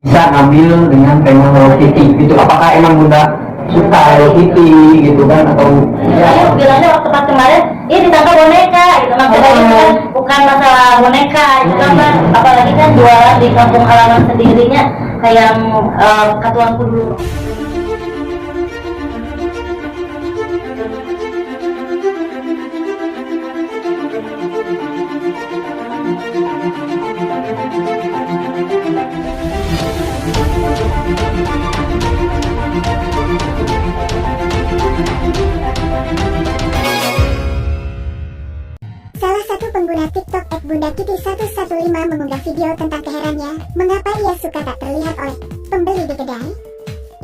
bisa ngambil dengan tema Hello Kitty gitu. Apakah emang Bunda suka Hello Kitty gitu kan, atau ya bilangnya waktu pas kemarin ini disangka boneka gitu, maksudnya itu kan bukan masalah boneka itu kan, apalagi kan jualan di kampung halaman sendirinya kayak katuanku dulu. Salah satu pengguna TikTok @bundakitty115 mengunggah video tentang keheranannya mengapa ia suka tak terlihat oleh pembeli di kedai.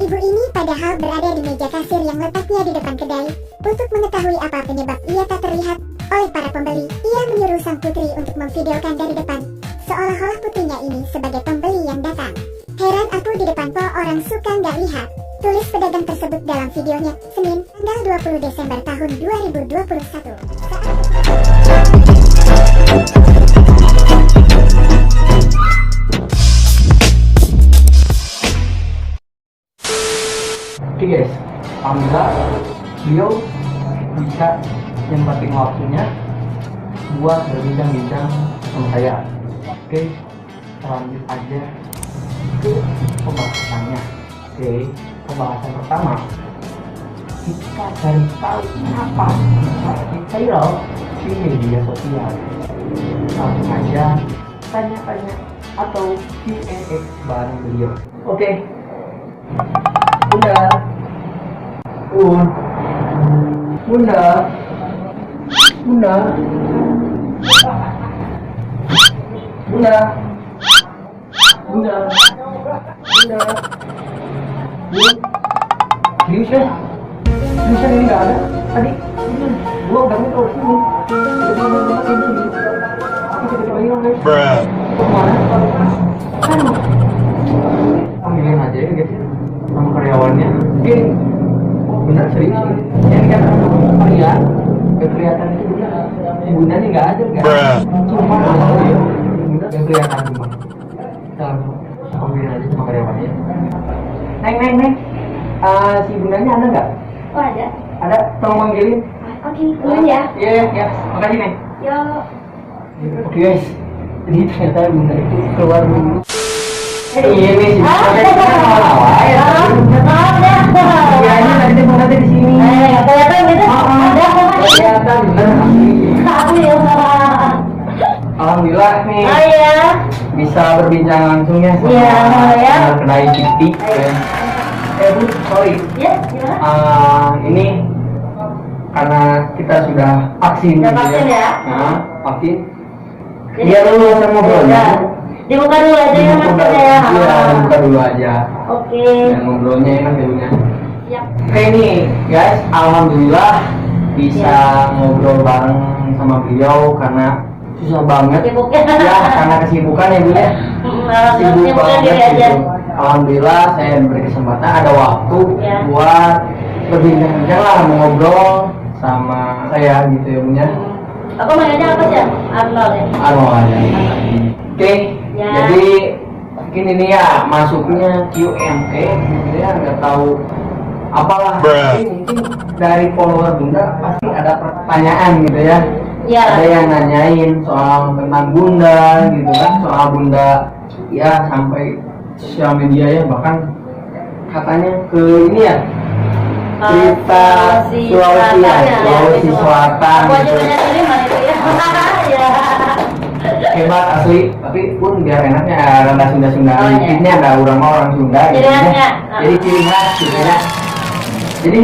Ibu ini padahal berada di meja kasir yang letaknya di depan kedai. Untuk mengetahui apa penyebab ia tak terlihat oleh para pembeli, ia menyuruh sang putri untuk memvideokan dari depan, seolah-olah putrinya ini sebagai pembeli yang datang. Heran aku di depan kok orang suka nggak lihat, tulis pedagang tersebut dalam videonya, Senin, tanggal 20 Desember tahun 2021. Oke guys, alhamdulillah beliau bisa nyempatin waktunya buat berbincang-bincang sama saya. Oke, lanjut aja ke pembahasannya. Oke, pembahasan pertama, kita cari tahu apa viral di media sosial. Langsung aja tanya-tanya atau Q&A bareng beliau. Oke, Bunda, Bunda, Bunda, Bunda, Bunda, Bunda, seriusan ini nggak ada. Tadi gua bangun ke sini, tiba-tiba hilang guys. Kemana? Aduh, ambilin aja ya guys sama karyawannya. Oke, benar serius ini. Yang kan kalian kelihatan itu bunda nih nggak ada guys. Cuma bunda nggak kelihatan cuma. Kita ambilin aja sama karyawannya. Neng, si bundanya ada nggak? Oh ada. Ada, tolong panggilin. Oke, duluan ya. Iya, makasih Neng. Yo. Oke guys, jadi ternyata bunda itu keluar dulu. Iya nih, sih. Kayaknya tadi dia bunda di sini. Kelihatan gitu. Ada Kelihatan bener. Alhamdulillah nih. Oh iya. Bisa berbincang langsung ya sama Iya, kedai Kitty. Bu, sorry. Ya, gimana? Ini karena kita sudah vaksin. Udah vaksin ya? Nah, vaksin. Jadi- Biar dulu saya ngobrolnya. Dibuka dulu aja ya maksudnya ya. Iya, buka dulu aja. Oke. Dan ngobrolnya enak jadinya. Siap. Oke nih guys, alhamdulillah bisa ngobrol bareng sama beliau karena susah banget. Sibuknya. Ya, karena kesibukan ya Bu ya. Sibuk banget diri aja. gitu. Alhamdulillah saya diberi kesempatan ada waktu Ya. buat berbincang-bincang lah, ngobrol sama saya gitu ya Bu ya. Aku manggilnya apa sih? Arnold ya. Arnold aja. Oke, Ya. jadi mungkin ini ya masuknya Q&A gitu ya, nggak tahu apalah. Tapi mungkin dari follower Bunda pasti ada pertanyaan gitu ya. Ya. Ada yang nanyain soal tentang Bunda gitu kan, soal Bunda ya sampai sosial media ya, bahkan katanya ke ini ya cerita Sulawesi ya, Sulawesi Selatan Aku aja gitu. banyak terima itu ya. Ya. Hebat asli, tapi pun biar enaknya rada Sunda-Sunda, Oh, iya. dikitnya ada orang Sunda Ciri gitu ya. khasnya. Jadi ciri khas gitu ya. Jadi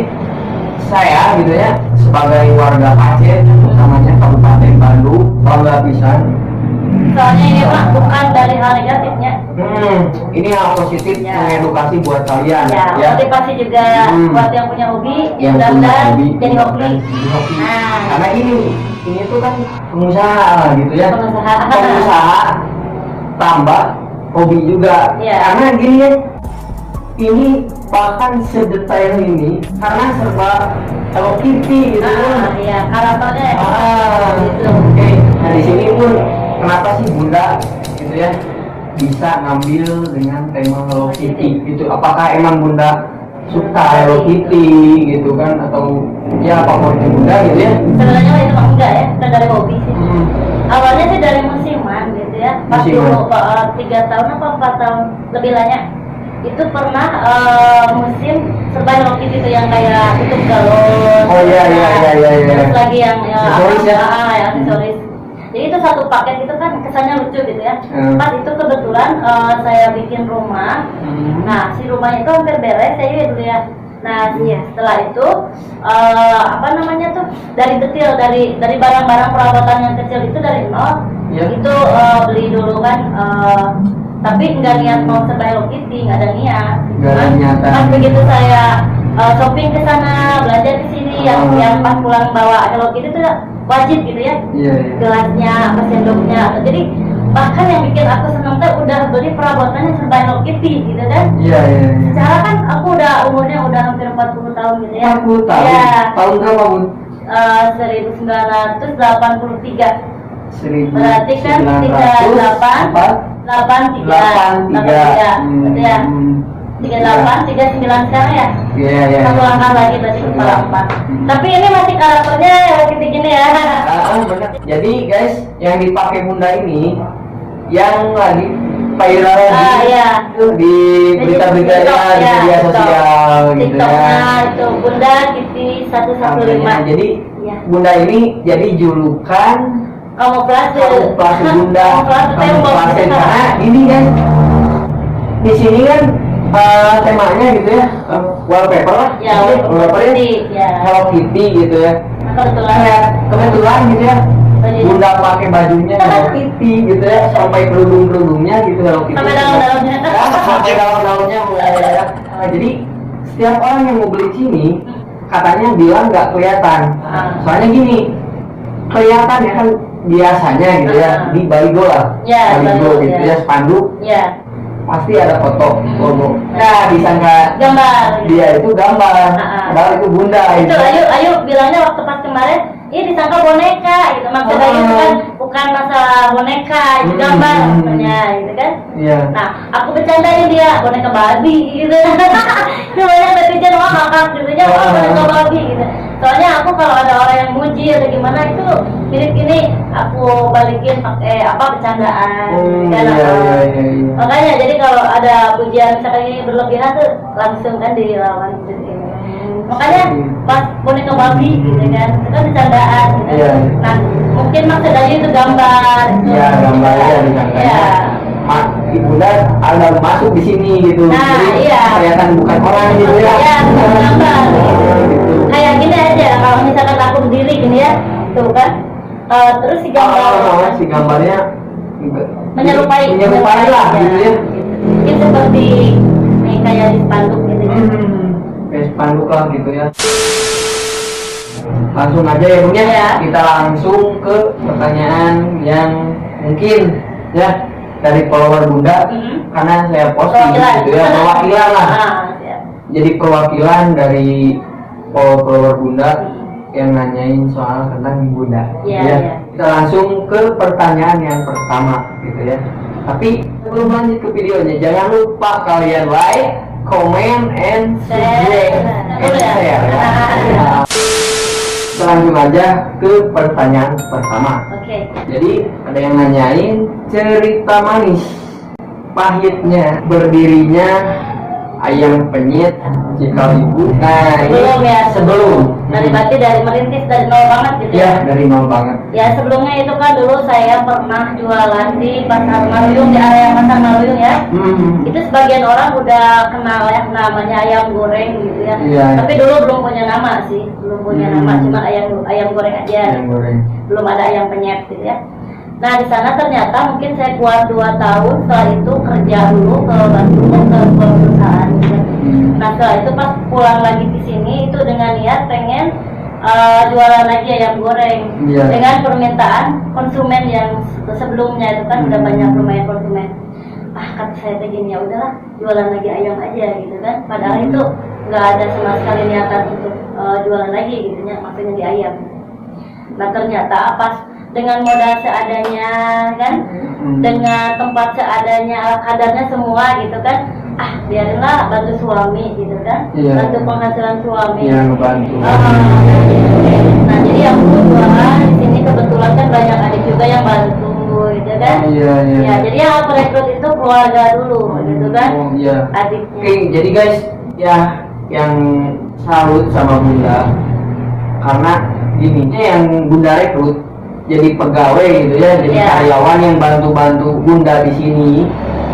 saya gitu ya sebagai warga Aceh, utamanya Kabupaten Bandung, bangga pisan. Soalnya ini mah bukan dari hal negatifnya. Ini hal positif, Ya. mengedukasi buat kalian Ya, motivasi juga buat yang punya hobi, yang punya mudah-mudahan hobi jadi hobi. jadi hobi. Nah. Karena ini tuh kan pengusaha gitu ya, Pengusaha. tambah hobi juga. Iya. Karena gini ya, ini bahkan sedetail ini karena serba Hello Kitty gitu. Iya, karakternya ya. Gitu. Oke. Nah di sini pun kenapa sih Bunda gitu ya bisa ngambil dengan tema Hello Kitty gitu. Apakah emang Bunda suka Hello Kitty gitu kan, atau ya favoritnya Bunda gitu ya? Sebenarnya itu mah enggak ya, bukan dari hobi sih. Awalnya sih dari musiman gitu ya. Pas dulu 3 tahun apa 4 tahun lebih banyak. Itu pernah musim serba Hello Kitty itu yang kayak tutup galon. Oh iya. Terus lagi yang aksesoris ya? Ya aksesoris. Jadi itu satu paket itu kan kesannya lucu gitu ya. Pas itu kebetulan saya bikin rumah. Nah si rumahnya itu hampir beres saya dulu ya. Nah setelah itu apa namanya tuh dari detail dari barang-barang perabotan yang kecil itu dari nol. Itu beli dulu kan. Tapi nggak niat mau serba Hello Kitty, nggak ada niat. Pas begitu saya shopping ke sana, belanja di sini, yang pas pulang bawa Hello Kitty itu wajib gitu ya. Gelasnya, apa sendoknya. Jadi bahkan yang bikin aku seneng tuh udah beli perabotannya serba Hello Kitty gitu kan. Secara kan aku udah umurnya udah hampir 40 tahun gitu ya. 40 tahun? Ya. Tahun berapa Bun? 1983. Berarti kan 83 ya. 38, 39 sekarang ya? Iya. Satu langkah lagi berarti kepala 4. Tapi ini masih karakternya gini-gini ya. Benar. Jadi guys, yang dipakai Bunda ini yang lagi viral di berita-beritanya di media sosial gitu ya. Itu Bunda Kitty 115. Jadi Bunda ini jadi julukan kamuflase Bunda, kamuflase karena ini kan di sini kan temanya gitu ya, wallpaper lah, wallpaper ya, Hello Kitty gitu ya. Kebetulan gitu ya, Bunda pakai bajunya Hello Kitty gitu ya, sampai kerudung-kerudungnya gitu Hello Kitty. Sampai daun-daunnya. Sampai daun-daunnya mulai ya. Jadi setiap orang yang mau beli sini katanya bilang nggak kelihatan. Soalnya gini, kelihatan ya kan biasanya gitu ya di baligo lah, baligo gitu ya, spanduk. Pasti ada foto logo. Nah, disangka gambar. Dia itu gambar. Padahal itu Bunda. Itu ayo bilangnya waktu pas kemarin, ini disangka boneka gitu. Maksudnya itu kan bukan masalah boneka, itu gambar maksudnya gitu kan. Nah, aku bercandain dia boneka babi gitu. Semuanya netizen ngakak gitu ya, boneka babi gitu. Soalnya aku kalau ada orang yang muji atau gimana itu mirip gini, aku balikin pakai bercandaan. Makanya jadi kalau ada pujian misalkan ini berlebihan tuh langsung kan dilawan gitu. Makanya pas boneka babi gitu kan, itu kan bercandaan gitu. Nah mungkin maksudnya itu gambar. Gambarnya disangkanya. Bunda ada masuk di sini gitu. Jadi kelihatan bukan orang gitu ya. Gambar. Kayak gini aja, kalau misalkan aku berdiri gini ya, tuh kan. Terus si gambarnya menyerupai lah gitu ya. Mungkin seperti kayak di spanduk gitu kan. Kayak spanduk lah gitu ya. Langsung aja ya Bun ya. Kita langsung ke pertanyaan yang mungkin ya dari follower Bunda, karena saya posting gitu ya, perwakilan lah. Jadi perwakilan dari follower Bunda yang nanyain soal tentang Bunda. Kita langsung ke pertanyaan yang pertama gitu ya. Tapi sebelum lanjut ke videonya, jangan lupa kalian like, comment, and share. Kita langsung aja ke pertanyaan pertama. Jadi ada yang nanyain cerita manis pahitnya berdirinya Ayam Penyet Cikalibu. Nah, sebelum ya, sebelum. Dari merintis dari nol banget gitu ya. Dari nol banget. Ya sebelumnya itu kan dulu saya pernah jualan di Pasar Maruyung, di area Pasar Maruyung ya. Itu sebagian orang udah kenal ya namanya ayam goreng gitu ya. Tapi dulu belum punya nama sih, nama, cuma ayam goreng aja. Belum ada ayam penyet gitu ya. Nah di sana ternyata mungkin saya kuat 2 tahun, setelah itu kerja dulu ke Bandung ke perusahaan gitu. Nah setelah itu pas pulang lagi ke sini itu dengan niat pengen jualan lagi ayam goreng dengan permintaan konsumen yang sebelumnya itu kan udah banyak lumayan konsumen. Kata saya begini, ya udahlah jualan lagi ayam aja gitu kan. Padahal itu nggak ada sama sekali niatan untuk jualan lagi gitu ya, maksudnya di ayam. Nah ternyata pas dengan modal seadanya kan, dengan tempat seadanya, ala kadarnya semua gitu kan. Biarinlah bantu suami gitu kan, bantu penghasilan suami. Ngebantu. Nah jadi aku jualan di sini kebetulan kan banyak adik juga yang bantu gitu kan. Ya jadi yang aku rekrut itu keluarga dulu gitu kan. Adiknya. Oke, jadi guys ya yang salut sama Bunda karena gini, yang Bunda rekrut jadi pegawai gitu ya, jadi karyawan yang bantu-bantu Bunda di sini,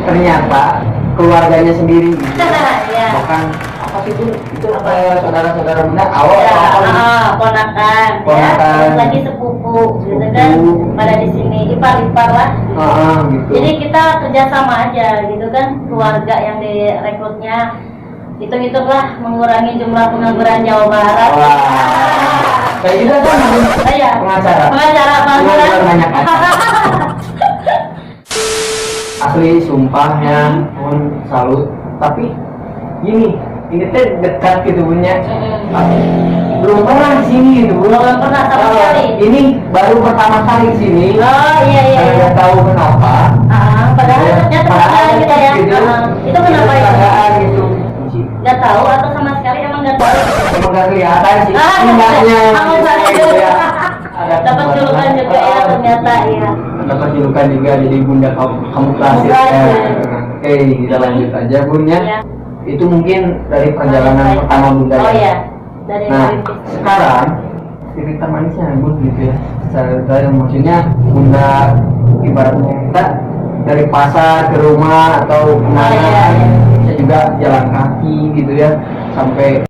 ternyata keluarganya sendiri gitu. Bahkan apa sih itu saudara-saudara Bunda awal ponakan ya, lagi sepupu gitu kan, pada di sini ipar-ipar lah gitu. Jadi kita kerjasama aja gitu kan, keluarga yang direkrutnya hitung-hitunglah mengurangi jumlah pengangguran Jawa Barat. Kayak juga kan pengacara banyak asli sumpah ya pun salut. Tapi ini teh dekat gitu punya belum pernah di sini gitu, belum pernah sama sekali. Ini baru pertama kali di sini. Iya. Nggak tahu kenapa. Padahal ternyata kita ya. Itu kenapa gitu? Nggak tahu atau sama sekali emang nggak tahu. Emang nggak kelihatan sih. Indahnya. Dapat julukan juga ya ternyata ya. Dapat julukan juga, jadi Bunda kamu klasik. Oke, kita lanjut aja Bunda. Itu mungkin dari perjalanan pertama Bunda. Dari sekarang cerita manisnya Bun gitu ya. Saya maksudnya Bunda ibaratnya kita dari pasar ke rumah atau kemana, saya juga jalan kaki gitu ya, sampai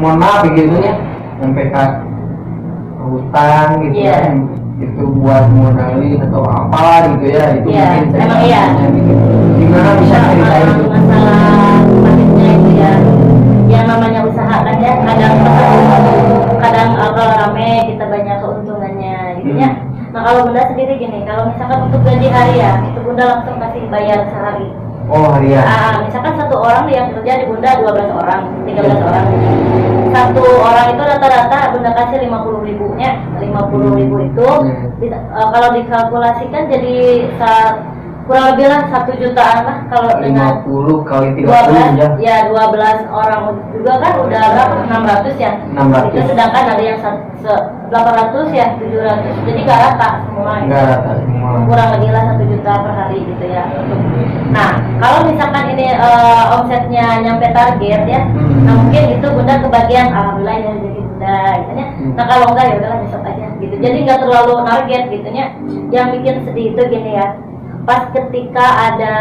mohon maaf gitu ya, sampai ke hutan gitu ya, itu buat modalin atau apalah gitu ya, itu mungkin saya gitu. Gimana bisa ceritain masalah pastinya itu ya, yang namanya usaha kan ya, kadang kalau rame kita banyak keuntungannya gitu ya. Nah kalau Bunda sendiri gini, kalau misalkan untuk gaji harian itu Bunda langsung kasih bayar sehari. Harian. Misalkan satu orang yang kerja di Bunda 12 orang, 13 orang. Satu orang itu rata-rata Bunda kasih 50.000 nya. 50.000 itu kalau dikalkulasikan jadi kurang lebih lah 1 jutaan lah kalau 50 kali 30 ya 12 orang juga kan udah berapa 600 ya. 600. Itu sedangkan ada yang 800 ya 700, jadi nggak rata semua. Kurang lebih lah 1 juta per hari gitu ya. Nah kalau misalkan ini omsetnya nyampe target ya, nah mungkin itu Bunda kebagian alhamdulillah ya jadi Bunda gitu ya. Nah kalau enggak ya udahlah besok aja gitu. Jadi nggak terlalu target gitu ya. Yang bikin sedih itu gini ya, pas ketika ada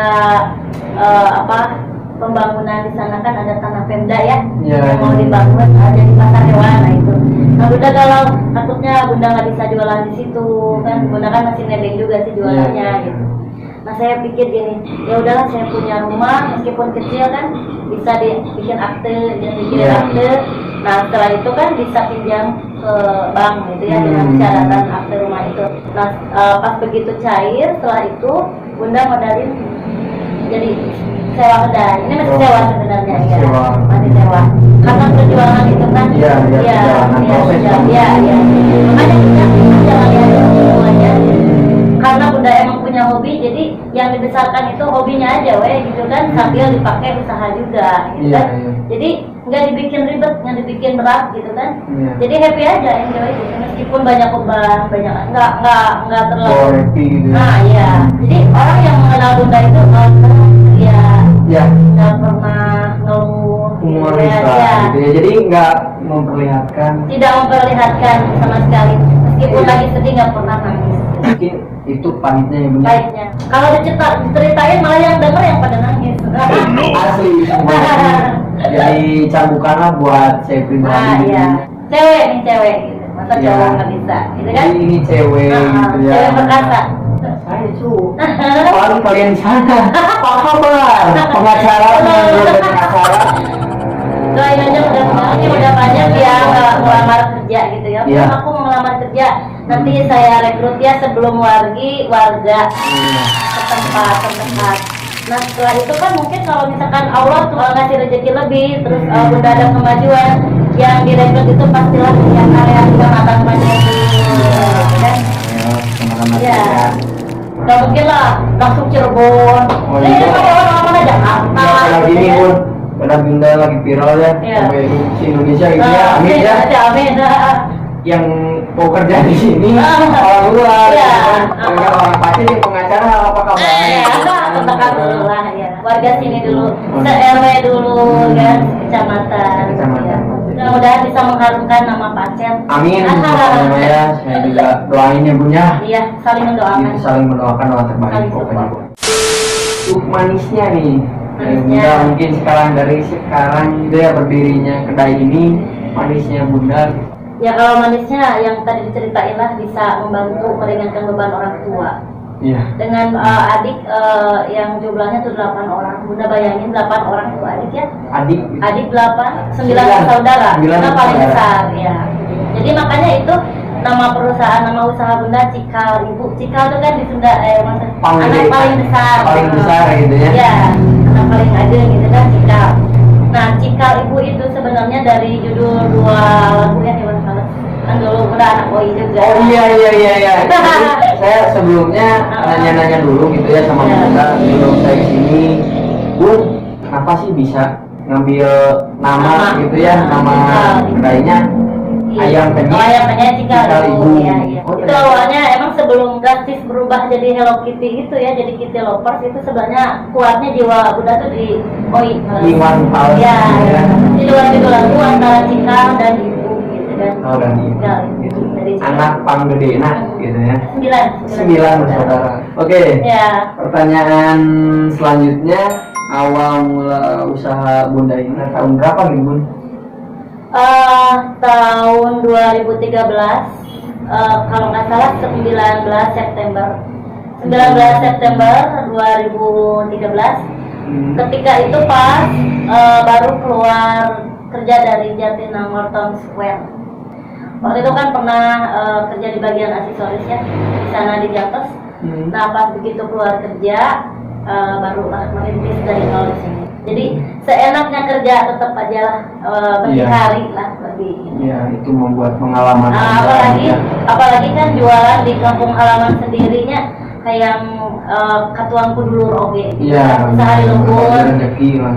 pembangunan di sana kan ada tanah Pemda ya, yang mau dibangun ada di pasar hewan. Nah itu, nah Bunda kalau takutnya Bunda nggak bisa jualan di situ kan, Bunda kan masih nebeng juga sih jualannya gitu. Nah saya pikir gini, ya udahlah saya punya rumah meskipun kecil kan bisa dibikin akte, bikin akte. Nah setelah itu kan bisa pinjam ke bank gitu ya dengan persyaratan akte rumah itu. Nah pas begitu cair, setelah itu Bunda modalin jadi sewa kedai. Ini masih sewa sebenarnya ya, masih sewa. Karena perjuangan itu kan, makanya kita jalani semuanya. Karena Bunda emang punya hobi, jadi yang dibesarkan itu hobinya aja, gitu kan, sambil dipakai usaha juga, gitu kan. Jadi nggak dibikin ribet, nggak dibikin berat, gitu kan. Jadi happy aja, enjoy gitu. Meskipun banyak beban, banyak nggak terlalu. Nah ya, jadi orang yang mengenal Bunda itu nggak pernah ngeluh, gitu ya. Jadi nggak memperlihatkan. Tidak memperlihatkan sama sekali. Meskipun lagi sedih nggak pernah nangis. Mungkin itu pahitnya yang benar. Pahitnya. Kalau diceritain malah yang denger yang pada nangis. Asli. Jadi cambukanlah buat saya pribadi. Cewek nih cewek gitu. Masa cowok nggak bisa, gitu kan? Ini cewek gitu ya. Cewek perkasa. Saya apalagi kalian di sana. Apa kabar? Pengacara, pengacara. Doain aja mudah-mudahan udah banyak ya ngelamar kerja gitu ya. Aku mau ngelamar kerja, nanti saya rekrut ya sebelum warga setempat. Nah setelah itu kan mungkin kalau misalkan Allah tuh ngasih rezeki lebih, terus udah ada kemajuan, yang direkrut itu pastilah yang area juga matang banyak kan. selamat Ya. ya. Gak mungkin lah langsung Cirebon. Oh, Ini iya. pakai orang mana Jakarta. Ya, kayak gini gitu pun karena Bunda lagi viral ya Iya. sampai si Indonesia gitu ya, amin ya. Amin. Yang mau kerja di sini orang luar, Iya. dengan orang pasti yang pengacara apa kabarnya? Kontak dulu lah ya. Warga sini dulu, se-RW dulu kan, kecamatan. Kecamatan. Mudah-mudahan bisa mengharumkan nama Pacet. Amin, pokoknya ya, saya juga doain ya Bun ya. Iya, saling mendoakan. Kita saling mendoakan doa terbaik Saling pokoknya. support. Untuk manisnya nih, Manisnya. Bunda mungkin sekarang dari sekarang gitu ya berdirinya kedai ini, manisnya Bunda. Ya kalau manisnya yang tadi diceritain lah bisa membantu meringankan beban orang tua. Iya. Dengan adik yang jumlahnya tuh 8 orang. Bunda bayangin 8 orang itu adik ya. Adik. Adik 8, 9 Sembilan. saudara. 9 Bunda paling saudara. besar ya. Jadi makanya itu nama perusahaan, nama usaha Bunda Cikal Ibu. Cikal itu kan di Sunda maksudnya anak paling besar. Paling besar gitu ya. Ya, anak paling ada gitu kan Cikal. Nah, Cikal Ibu itu sebenarnya dari judul 2 lagu ya Dewan Salas. Kan dulu udah anak boy juga. Oh iya. Jadi, saya sebelumnya nanya-nanya dulu gitu ya sama Iya. Bunda sebelum saya kesini, Bun, kenapa sih bisa ngambil nama gitu ya, nama kedainya Ayam Penyet? Oh, Ayam Penyet Cikal Cikal Ibu. Ibu. Iya. Oh, Itu ternyata. awalnya emang sebelum drastis berubah jadi Hello Kitty itu ya, jadi Kitty Lovers itu sebenarnya kuatnya jiwa Bunda tuh di Iwan Fals. Ya, Ya. di luar itu lagu antara Cikal dan Ibu gitu kan. Oh, dan ibu. Cikal Gitu. Dari Cikal. Anak panggedena gitu ya. 9 9 bersaudara. Oke. Ya. Pertanyaan selanjutnya, awal mula usaha Bunda ini tahun berapa nih Bun? Tahun 2013 kalau nggak salah 19 September 19 September 2013 ketika itu pas baru keluar kerja dari Jatinangor Town Square. Waktu itu kan pernah kerja di bagian aksesoris ya di sana di Jatos. Nah pas begitu keluar kerja barulah merintis dari nol di sini. Jadi seenaknya kerja tetap aja lah berhari lah lebih. Iya, itu membuat pengalaman. Nah, apalagi kan jualan di kampung halaman sendirinya kayak katuang kudulur oge. Iya, Usaha di lembur. rezeki lah.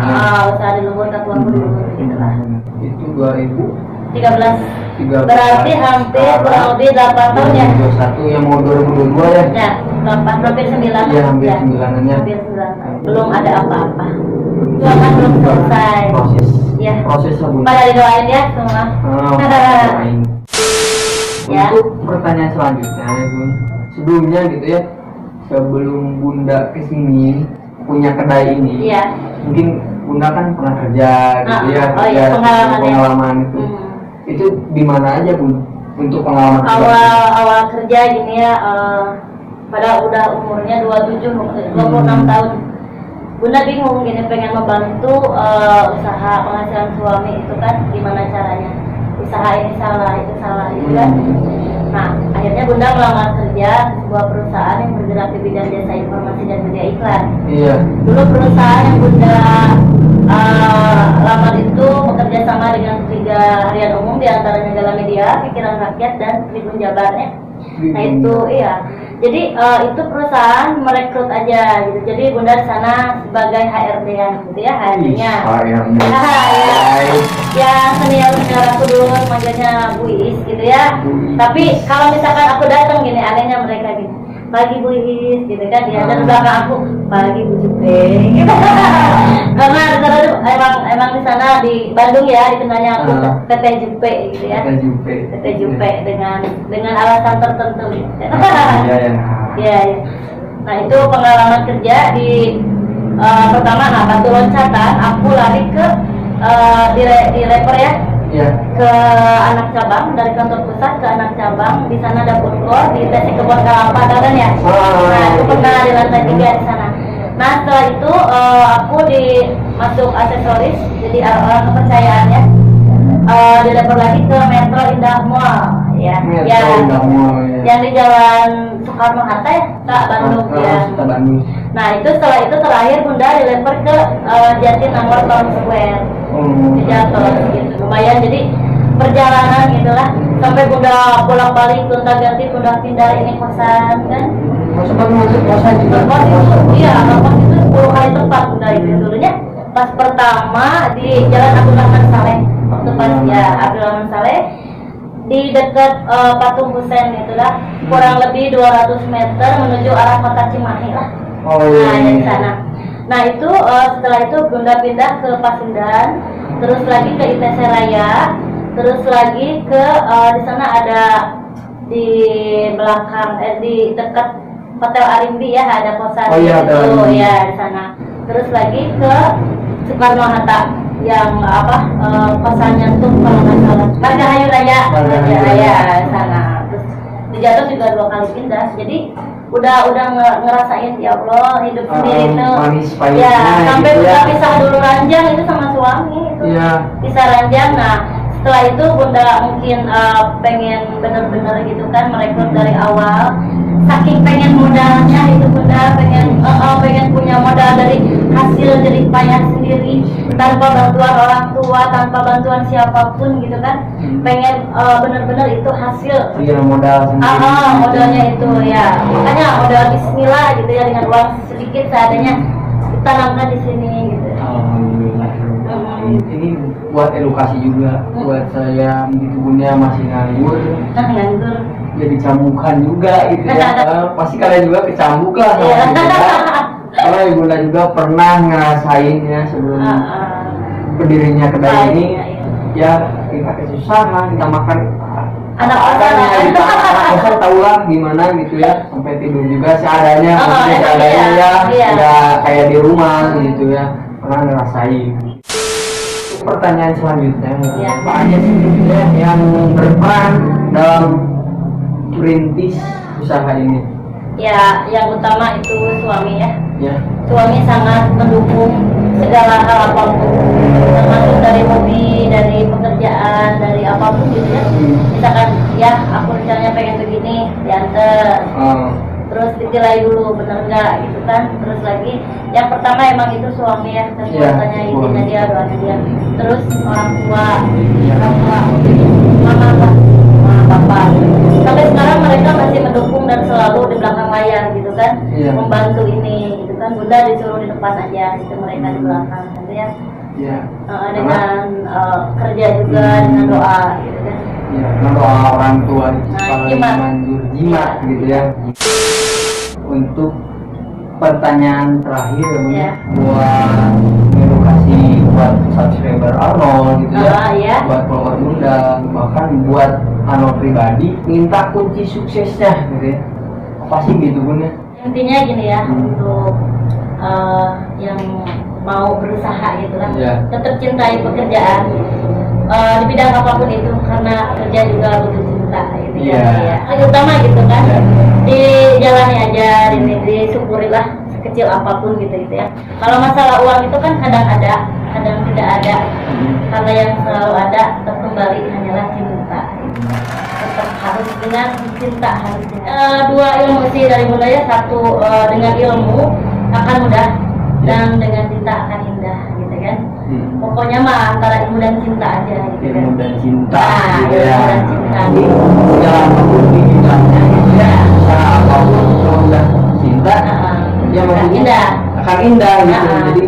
Usaha di lembur katuang kudulur gitu lah. Itu 2013. 13. Berarti hampir kurang lebih 8 tahun ya. 2021 yang mau 2022 ya. Ya, 8 hampir 9. Iya, hampir 9-annya. Hampir 9. Belum ada apa-apa. Cuma kan belum selesai. Proses. Ya. Proses Bun. Pada didoain ya semua. Doain. Ya. Untuk pertanyaan selanjutnya ya Bun, sebelumnya gitu ya, sebelum Bunda kesini punya kedai ini, Iya. mungkin Bunda kan pernah kerja gitu ya, Oh iya, pengalaman itu. Itu di mana aja Bun untuk pengalaman Awal kerja gini ya, pada udah umurnya 26 tahun. Bunda bingung gini pengen membantu usaha penghasilan suami itu kan gimana caranya, usaha ini salah itu salah gitu kan. Nah akhirnya Bunda melamar kerja di sebuah perusahaan yang bergerak di bidang jasa informasi dan media iklan. Iya. Dulu perusahaan yang Bunda lamar itu bekerja sama dengan 3 harian umum, diantaranya Gala Media, Pikiran Rakyat, dan Tribun Jabarnya. Nah itu iya. Jadi itu perusahaan merekrut aja gitu. Jadi Bunda di sana sebagai HRD-an gitu ya, HRD-nya. Yang senior aku dulu manggilnya Bu Iis gitu ya. Tapi kalau misalkan aku datang gini, anehnya mereka gini, pagi Bu Iis gitu kan, dia dan belakang aku pagi Bu Jupe gitu. Karena di sana tuh emang di sana di Bandung ya dikenalnya aku Teteh Jupe gitu ya. Teteh Jupe dengan alasan tertentu gitu. Iya. Nah itu pengalaman kerja di pertama batu loncatan, aku lari ke di reper ya. Iya. Ke anak cabang, dari kantor pusat ke anak cabang, di sana ada food court di Tasik Kebon Kelapa kan ya. Nah itu pernah di lantai 3 di sana. Nah setelah itu aku masuk aksesoris, jadi orang kepercayaannya dileper lagi ke Metro Indah Mall ya. Yang di Jalan Soekarno Hatta ya, Kak Bandung ya. Nah itu setelah itu terakhir Bunda dileper ke Jatinangor Town Square. Di Jatos gitu, lumayan. Jadi perjalanan gitulah, sampai bunda bolak-balik gonta-ganti, bunda pindah ini kosan kan. Masuk kosan juga. Pas itu, iya, pas itu 10 kali tepat bunda itu dulunya. Pas pertama di Jalan Abdul Rahman Saleh, waktu pas ya Abdul Rahman Saleh di dekat Patung Husein itulah, kurang lebih 200 meter menuju arah kota Cimahi lah. Oh Nah, iya. dari sana. Nah itu setelah itu bunda pindah ke Pasundan, terus lagi ke ITC Raya, terus lagi ke di sana ada di belakang di dekat Hotel Arimbi ya, ada kosan Oh iya, Hotel itu Arimbi. ya di sana. Terus lagi ke Soekarno Hatta yang kosannya tuh kalau nggak salah Margahayu Raya, Margahayu Raya sana. Terus di Jatuh juga 2 kali pindah, jadi udah ngerasain ya Allah hidup sendiri itu manis pahitnya ya, sampai gitu bunda ya. pisah dulu ranjang itu sama suami itu. Iya. Pisah ranjang. Nah setelah itu bunda mungkin pengen bener-bener gitu kan merekrut dari awal, saking pengen modalnya itu bunda pengen punya modal dari hasil jerih payah sendiri tanpa bantuan orang tua, tanpa bantuan siapapun gitu kan. Pengen bener-bener itu hasil Iya, modal sendiri. modalnya itu ya, makanya modal bismillah gitu ya, dengan uang sedikit seadanya ditanamkan di sini gitu. Alhamdulillah. Ini buat edukasi juga buat saya di kebunnya masih nganggur, Nganggur. jadi cambukan juga gitu ya. Pasti kalian juga kecambuk lah sama Iya. ibunda. Karena ibunda juga pernah ngerasain ya sebelum berdirinya kedai ini ya, kita kesusahan, kita makan Anak seadanya kosan. gitu. Anak kosan tahu lah gimana gitu ya, sampai tidur juga seadanya, maksudnya iya, seadanya ya, iya. nggak kayak di rumah gitu ya, pernah ngerasain. Pertanyaan selanjutnya, Ya. apa aja sih gitu ya yang berperan dalam merintis usaha ini? Ya, yang utama itu suami ya. Ya, Suami sangat mendukung segala hal apapun, termasuk dari hobi, dari pekerjaan, dari apapun gitu ya. Misalkan ya aku rencananya pengen begini, diantar. Terus ditilai dulu bener nggak gitu kan. Terus lagi yang pertama emang itu suami ya, kekuatannya Iya, intinya dia, doanya dia. Terus orang tua mama lah, mama papa. Sampai sekarang mereka masih mendukung dan selalu di belakang layar gitu kan. Iya. Membantu ini gitu kan. Bunda disuruh di depan aja gitu, mereka di belakang gitu ya. ya, Dengan kerja juga, dengan doa gitu kan. ya, karena doa orang tua itu Nah, paling jimat. manjur jimat gitu ya. Untuk pertanyaan terakhir Ya. buat edukasi buat subscriber Arnold gitu ya, Ya. buat follower Bunda, bahkan buat Arnold pribadi, minta kunci suksesnya gitu ya. Apa sih gitu Bunda? Intinya gini ya, untuk yang mau berusaha gitu lah, Iya. tetap cintai pekerjaan di bidang apapun itu, karena kerja juga butuh cinta gitu Iya. ya. Yang utama gitu kan, Iya. dijalani aja, disyukurilah sekecil apapun gitu ya. Kalau masalah uang itu kan kadang ada, kadang tidak ada. Karena yang selalu ada tetap kembali hanyalah cinta. Tetap harus dengan cinta, harus dengan dua ilmu sih dari Bunda ya. Satu dengan ilmu akan mudah, dan dengan cinta akan indah gitu kan. Pokoknya mah antara ilmu dan cinta aja gitu kan. Ilmu dan cinta Nah, gitu ilmu ya. dan cinta. Jadi segala apapun di bidangnya gitu ya, usaha apapun kalau udah cinta ya maksudnya Indah. akan indah gitu. Nah. Jadi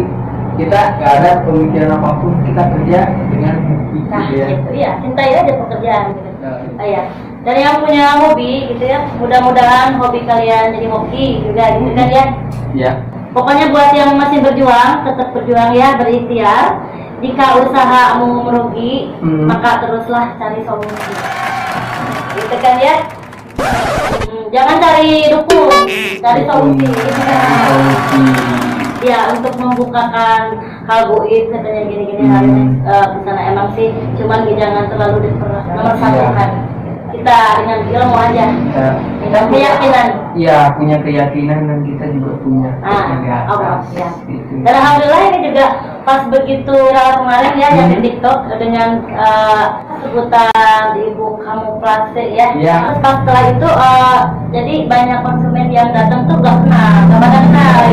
kita gak ada pemikiran apapun, kita kerja dengan hobi Nah, gitu ya. gitu ya, cintai aja pekerjaan gitu. Nah, Ya. Dan yang punya hobi gitu ya, mudah-mudahan hobi kalian jadi hoki juga gitu kan ya. ya. Pokoknya buat yang masih berjuang, tetap berjuang ya, berikhtiar. Jika usahamu merugi, maka teruslah cari solusi. Gitu kan ya. Jangan cari dukung, cari solusi. Solusi. Ya, untuk membukakan hal goib katanya gini-gini hal ini di sana emang sih, cuman jangan terlalu nomor satukan. Kita dengan ilmu aja, Ya. dengan keyakinan. ya punya keyakinan dan kita juga punya di atas. Ya. Gitu. Dan alhamdulillah ini juga pas begitu kemarin ya yang di TikTok dengan sebutan ibu kamuflase ya. Terus pas setelah itu jadi banyak konsumen yang datang tuh gak kenal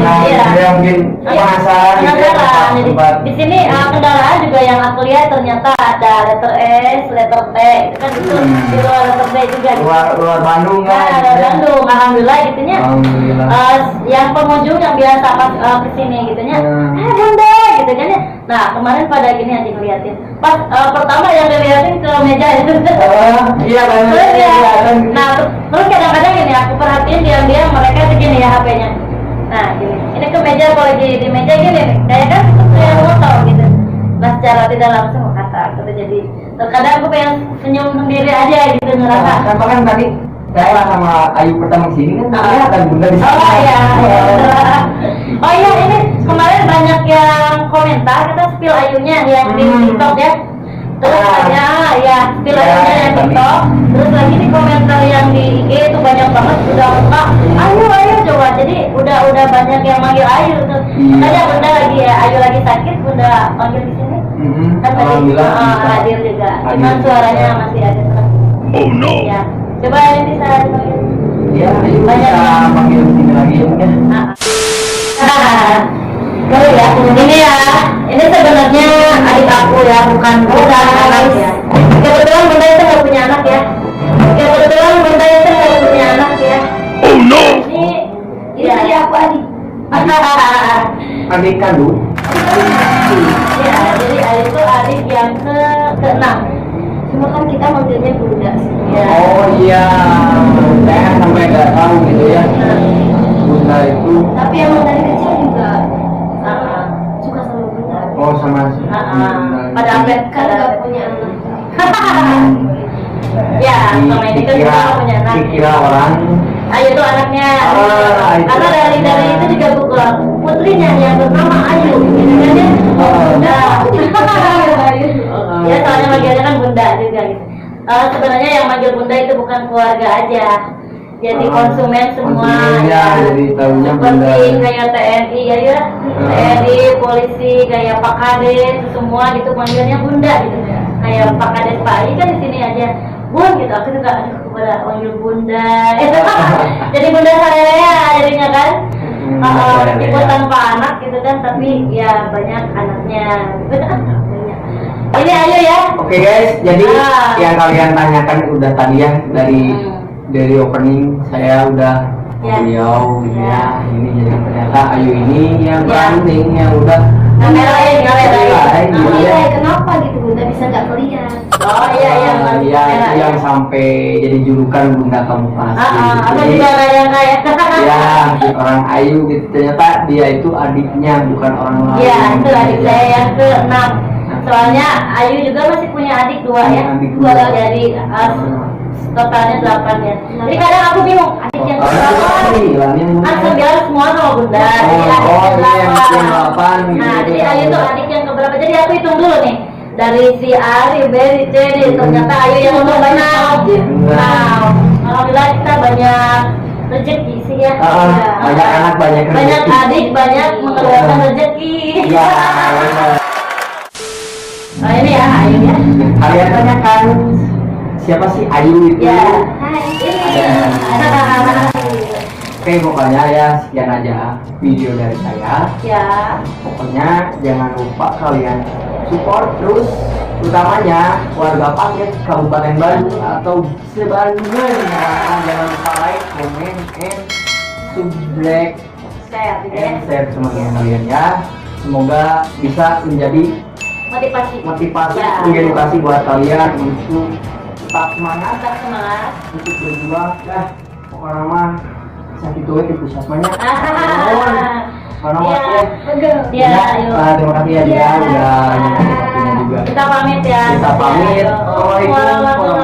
ya. Dia mungkin penasaran gitu ya. Jadi di sini kendaraan juga yang aku lihat ternyata ada letter S, letter T, itu kan itu di luar letter B juga. Luar Bandung kan. Luar Bandung, alhamdulillah gitunya. Yang pengunjung yang biasa pas kesini gitunya, bunda gitu kan ya. Nah kemarin pada gini aja ngeliatin. Pas pertama yang dilihatin ke meja itu. Iya benar. Nah terus kadang-kadang gini aku perhatiin diam-diam mereka tuh gini ya HP-nya. Nah gini, ini ke meja kalau lagi di meja gini nih, kayak kan kayak motor gitu. Nah secara tidak langsung kata gitu jadi. Terkadang aku pengen senyum sendiri aja gitu ngerasa. Sama kan tadi saya sama Ayu pertama sini kan kelihatan bunda di sana. Oh iya. Oh iya ini kemarin banyak yang komentar kita spill Ayunya yang di TikTok ya. Terus ada ya spill Ayunya yang TikTok. Terus lagi di komentar yang di IG itu banyak banget udah buka. Ayo coba jadi udah banyak yang manggil Ayu tuh. Makanya bunda lagi ya Ayu lagi sakit bunda panggil di sini. Kan tadi hadir juga. Cuman suaranya masih ada. Oh no. Ya. Coba ini bisa dipanggil. Iya, banyak yang panggil sini lagi mungkin. Boleh ya, ini ya. Ini sebenarnya adik aku ya, bukan anak ya. Kebetulan bunda itu nggak punya anak ya. Oh no. Ini aku adik. Adik kandung. Ya, jadi adik itu adik yang ke-6. Cuma kan kita manggilnya bunda sih. Ya. Oh iya, saya sampai nggak tahu gitu ya. Bunda itu. Tapi emang dari kecil juga suka sama bunda. Oh sama sih. Pada update kan nggak punya anak. Ya, sama ini kan juga punya anak. Dikira orang. Ayu itu anaknya. Karena dari itu juga buku putrinya yang bernama Ayu. Gitu kan ya. Ya soalnya manggilnya kan bunda juga gitu. Sebenarnya yang manggil bunda itu bukan keluarga aja, jadi konsumen semua ya, jadi tahunya bunda. Seperti kayak TNI ya, TNI, polisi, kayak Pak Kades, semua gitu manggilnya bunda gitu. Kayak Pak Kades Pak I kan di sini aja bun gitu, aku juga kepada manggil bunda. Jadi bunda saya ya jadinya kan. Ibu tanpa anak gitu kan, tapi ya banyak anaknya. Ini Ayu ya. Oke guys, jadi yang kalian tanyakan udah tadi ya dari opening saya udah beliau gitu ya. Ini jadi ternyata Ayu ini yang branding yang udah ngelain gitu ya. Kenapa gitu bunda bisa nggak kelihatan? Oh iya yang sampai jadi julukan bunda kamu pasti. Aku juga kayak ya orang Ayu gitu, ternyata dia itu adiknya bukan orang lain. Iya itu adik saya yang ke-6. Soalnya Ayu juga masih punya adik 2 ya. Jadi totalnya 8 ya. Jadi kadang aku bingung adik yang berapa? Kan 9 semua sama bunda. Jadi yang 8. Nah jadi Ayu tuh adik yang keberapa? Jadi aku hitung dulu nih. Dari si A, si B, si C, ternyata Ayu yang nomor 6. Nah, alhamdulillah kita banyak rezeki sih ya. Banyak anak, banyak rezeki. Banyak adik, banyak mengeluarkan rezeki. Iya. Nah ini ya Ayu ya. Kalian tanyakan siapa sih Ayu itu? Ya. Hai. Oke, pokoknya ya sekian aja video dari saya. Ya. Pokoknya jangan lupa kalian support terus, utamanya warga Paket Kabupaten Bandung atau Sebandung. Jangan lupa like, comment, and subscribe, share sama kalian ya. Semoga bisa menjadi motivasi buat kalian untuk tetap semangat untuk berjuang ya. Pokoknya mah sakit tuh di pusat banyak. Karena terima kasih ya dia udah waktunya juga. Kita pamit ya. Assalamualaikum warahmatullahi